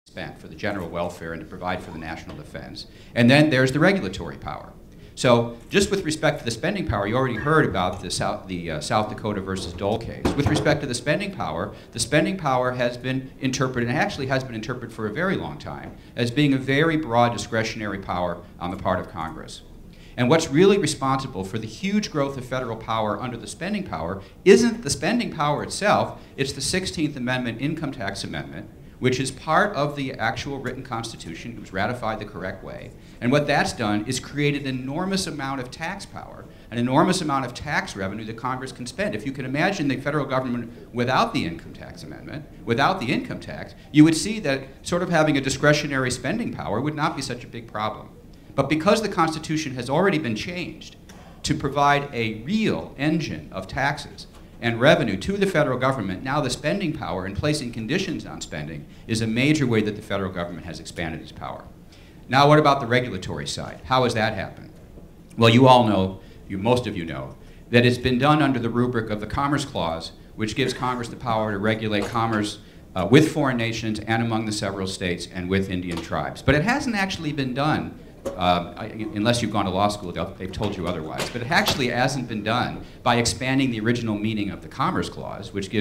spent for the general welfare and to provide for the national defense. And then there's the regulatory power. So just with respect to the spending power, you already heard about the South Dakota versus Dole case. With respect to the spending power has been interpreted, and actually has been interpreted for a very long time, as being a very broad discretionary power on the part of Congress. And what's really responsible for the huge growth of federal power under the spending power isn't the spending power itself, it's the 16th Amendment income tax amendment, which is part of the actual written Constitution. It was ratified the correct way. And what that's done is created an enormous amount of tax power, an enormous amount of tax revenue that Congress can spend. If you can imagine the federal government without the income tax amendment, without the income tax, you would see that sort of having a discretionary spending power would not be such a big problem. But because the Constitution has already been changed to provide a real engine of taxes and revenue to the federal government, now the spending power and placing conditions on spending is a major way that the federal government has expanded its power. Now what about the regulatory side? How has that happened? Well, you all know, most of you know, that it's been done under the rubric of the Commerce Clause, which gives Congress the power to regulate commerce with foreign nations and among the several states and with Indian tribes. But it hasn't actually been done unless you've gone to law school, they've told you otherwise. But it actually hasn't been done by expanding the original meaning of the Commerce Clause, which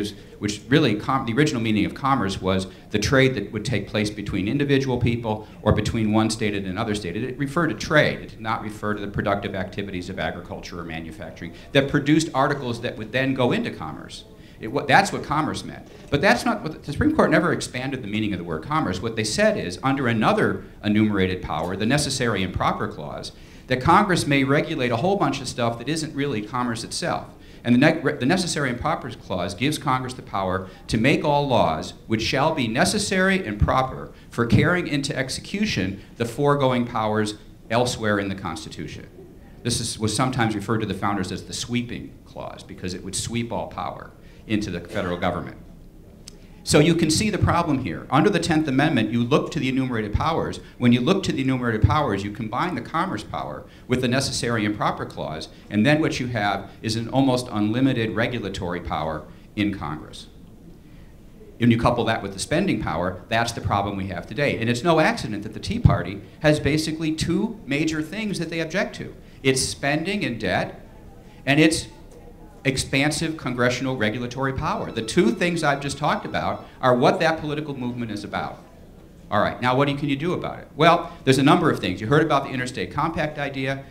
really, the original meaning of commerce was the trade that would take place between individual people or between one state and another state. It referred to trade. It did not refer to the productive activities of agriculture or manufacturing that produced articles that would then go into commerce. That's what commerce meant. But that's not what the Supreme Court never expanded the meaning of the word commerce. What they said is, under another enumerated power, the Necessary and Proper Clause, that Congress may regulate a whole bunch of stuff that isn't really commerce itself. And the Necessary and Proper Clause gives Congress the power to make all laws which shall be necessary and proper for carrying into execution the foregoing powers elsewhere in the Constitution. This was sometimes referred to the founders as the sweeping clause, because it would sweep all power into the federal government. So you can see the problem here. Under the 10th Amendment, you look to the enumerated powers. When you look to the enumerated powers, you combine the commerce power with the Necessary and Proper Clause, and then what you have is an almost unlimited regulatory power in Congress. When you couple that with the spending power, that's the problem we have today. And it's no accident that the Tea Party has basically two major things that they object to. It's spending and debt, and it's expansive congressional regulatory power. The two things I've just talked about are what that political movement is about. All right, now what can you do about it? Well, there's a number of things. You heard about the interstate compact idea.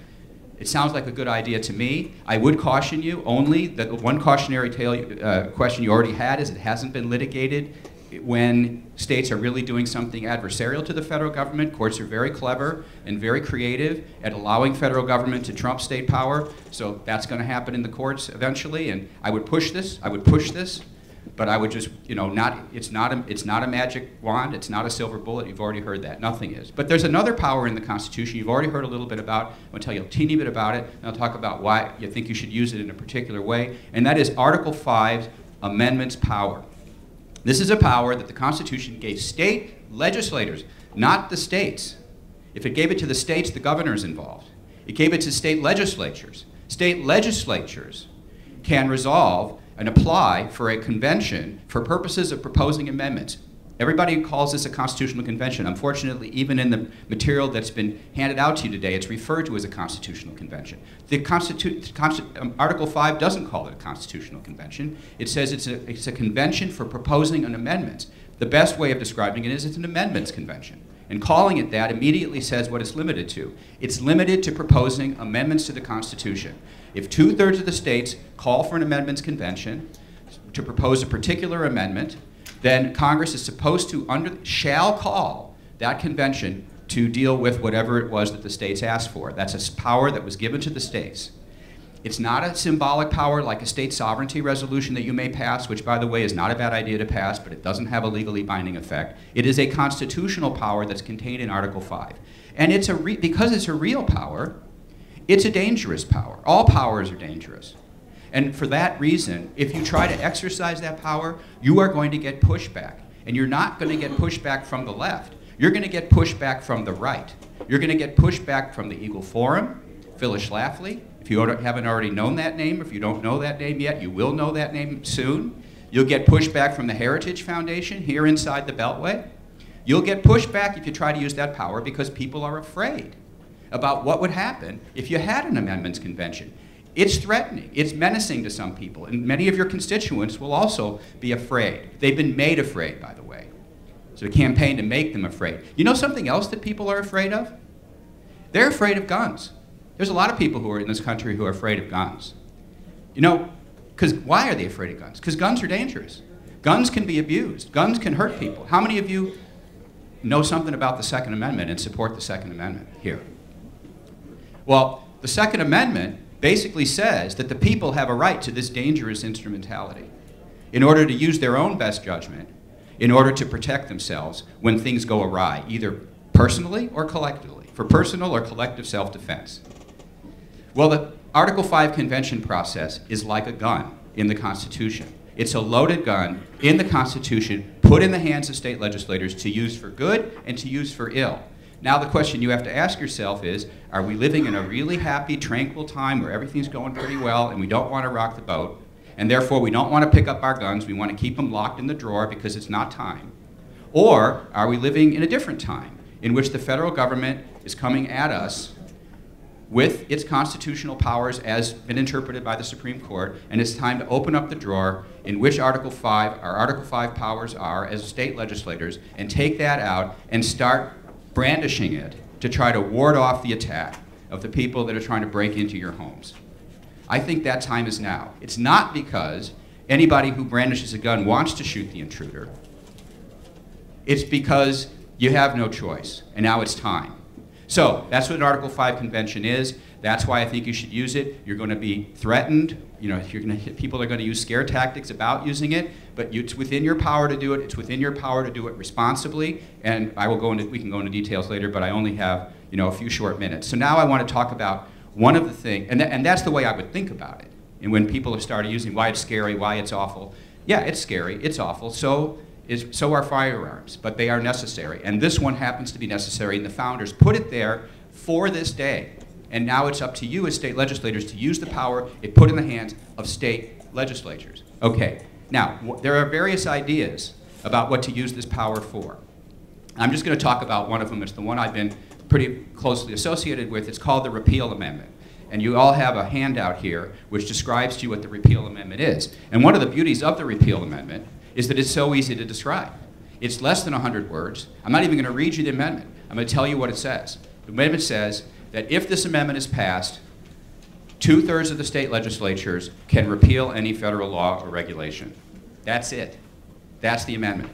It sounds like a good idea to me. I would caution you only that the one cautionary question you already had is it hasn't been litigated when states are really doing something adversarial to the federal government. Courts are very clever and very creative at allowing federal government to trump state power. So that's going to happen in the courts eventually. And I would push this. But I would just, it's not a magic wand. It's not a silver bullet. You've already heard that. Nothing is. But there's another power in the Constitution you've already heard a little bit about. I'm going to tell you a teeny bit about it, and I'll talk about why you think you should use it in a particular way. And that is Article 5's amendments power. This is a power that the Constitution gave state legislators, not the states. If it gave it to the states, the governor's involved. It gave it to state legislatures. State legislatures can resolve and apply for a convention for purposes of proposing amendments. Everybody calls this a constitutional convention. Unfortunately, even in the material that's been handed out to you today, it's referred to as a constitutional convention. Article 5 doesn't call it a constitutional convention. It says it's a convention for proposing an amendment. The best way of describing it is it's an amendments convention. And calling it that immediately says what it's limited to. It's limited to proposing amendments to the Constitution. If 2/3 of the states call for an amendments convention to propose a particular amendment, then Congress is supposed to, shall call that convention to deal with whatever it was that the states asked for. That's a power that was given to the states. It's not a symbolic power like a state sovereignty resolution that you may pass, which, by the way, is not a bad idea to pass, but it doesn't have a legally binding effect. It is a constitutional power that's contained in Article 5. And because it's a real power, it's a dangerous power. All powers are dangerous. And for that reason, if you try to exercise that power, you are going to get pushback. And you're not going to get pushback from the left. You're going to get pushback from the right. You're going to get pushback from the Eagle Forum, Phyllis Schlafly. If you haven't already known that name, if you don't know that name yet, you will know that name soon. You'll get pushback from the Heritage Foundation here inside the Beltway. You'll get pushback if you try to use that power because people are afraid about what would happen if you had an amendments convention. It's threatening. It's menacing to some people. And many of your constituents will also be afraid. They've been made afraid, by the way. So a campaign to make them afraid. You know something else that people are afraid of? They're afraid of guns. There's a lot of people who are in this country who are afraid of guns. You know, because why are they afraid of guns? Because guns are dangerous. Guns can be abused. Guns can hurt people. How many of you know something about the Second Amendment and support the Second Amendment here? Well, the Second Amendment basically says that the people have a right to this dangerous instrumentality in order to use their own best judgment in order to protect themselves when things go awry, either personally or collectively, for personal or collective self-defense. Well, the Article 5 convention process is like a gun in the Constitution. It's a loaded gun in the Constitution put in the hands of state legislators to use for good and to use for ill. Now the question you have to ask yourself is, are we living in a really happy, tranquil time where everything's going pretty well and we don't want to rock the boat, and therefore we don't want to pick up our guns, we want to keep them locked in the drawer because it's not time? Or are we living in a different time in which the federal government is coming at us with its constitutional powers as been interpreted by the Supreme Court, and it's time to open up the drawer in which Article 5, our Article 5 powers are as state legislators, and take that out and start brandishing it to try to ward off the attack of the people that are trying to break into your homes. I think that time is now. It's not because anybody who brandishes a gun wants to shoot the intruder. It's because you have no choice, and now it's time. So that's what an Article 5 convention is. That's why I think you should use it. You're going to be threatened. You know, people are going to use scare tactics about using it, but it's within your power to do it. It's within your power to do it responsibly. And we can go into details later, but I only have, you know, a few short minutes. So now I want to talk about one of the things, and that's the way I would think about it. And when people have started using why it's scary, why it's awful. Yeah, it's scary, it's awful. So are firearms, but they are necessary. And this one happens to be necessary, and the founders put it there for this day. And now it's up to you as state legislators to use the power it put in the hands of state legislatures. Okay, now, there are various ideas about what to use this power for. I'm just going to talk about one of them. It's the one I've been pretty closely associated with. It's called the Repeal Amendment. And you all have a handout here which describes to you what the Repeal Amendment is. And one of the beauties of the Repeal Amendment is that it's so easy to describe. It's less than 100 words. I'm not even going to read you the amendment. I'm going to tell you what it says. The amendment says that if this amendment is passed, 2/3 of the state legislatures can repeal any federal law or regulation. That's it. That's the amendment.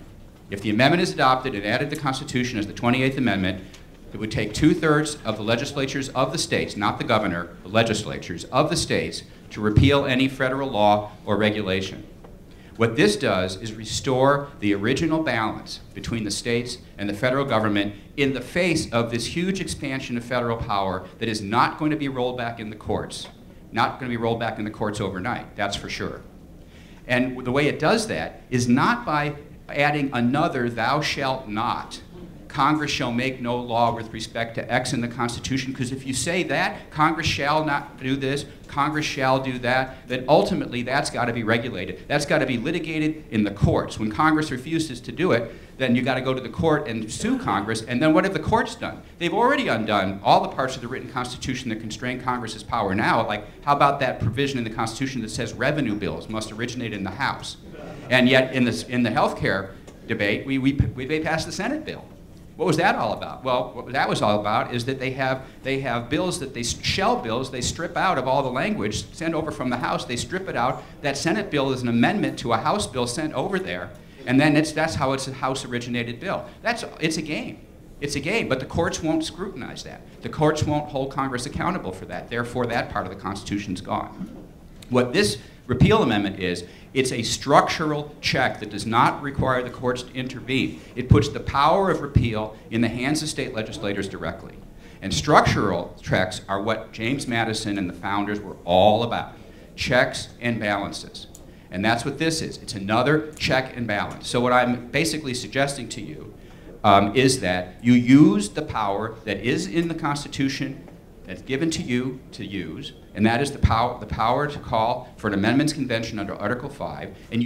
If the amendment is adopted and added to the Constitution as the 28th Amendment, it would take 2/3 of the legislatures of the states, not the governor, the legislatures of the states, to repeal any federal law or regulation. What this does is restore the original balance between the states and the federal government in the face of this huge expansion of federal power that is not going to be rolled back in the courts. Not going to be rolled back in the courts overnight, that's for sure. And the way it does that is not by adding another thou shalt not. Congress shall make no law with respect to X in the Constitution, because if you say that, Congress shall not do this, Congress shall do that, then ultimately that's got to be regulated. That's got to be litigated in the courts. When Congress refuses to do it, then you got to go to the court and sue Congress, and then what have the courts done? They've already undone all the parts of the written Constitution that constrain Congress's power now, like how about that provision in the Constitution that says revenue bills must originate in the House? And yet in the health care debate, we passed the Senate bill. What was that all about? Well, what that was all about is that they have bills that shell bills, they strip out of all the language, send over from the House, they strip it out. That Senate bill is an amendment to a House bill sent over there, and then that's how it's a House-originated bill. It's a game. It's a game, but the courts won't scrutinize that. The courts won't hold Congress accountable for that. Therefore, that part of the Constitution's gone. What this repeal amendment is, it's a structural check that does not require the courts to intervene. It puts the power of repeal in the hands of state legislators directly. And structural checks are what James Madison and the founders were all about. Checks and balances. And that's what this is. It's another check and balance. So what I'm basically suggesting to you is that you use the power that is in the Constitution that's given to you to use, and that is the power to call for an amendments convention under Article 5, and you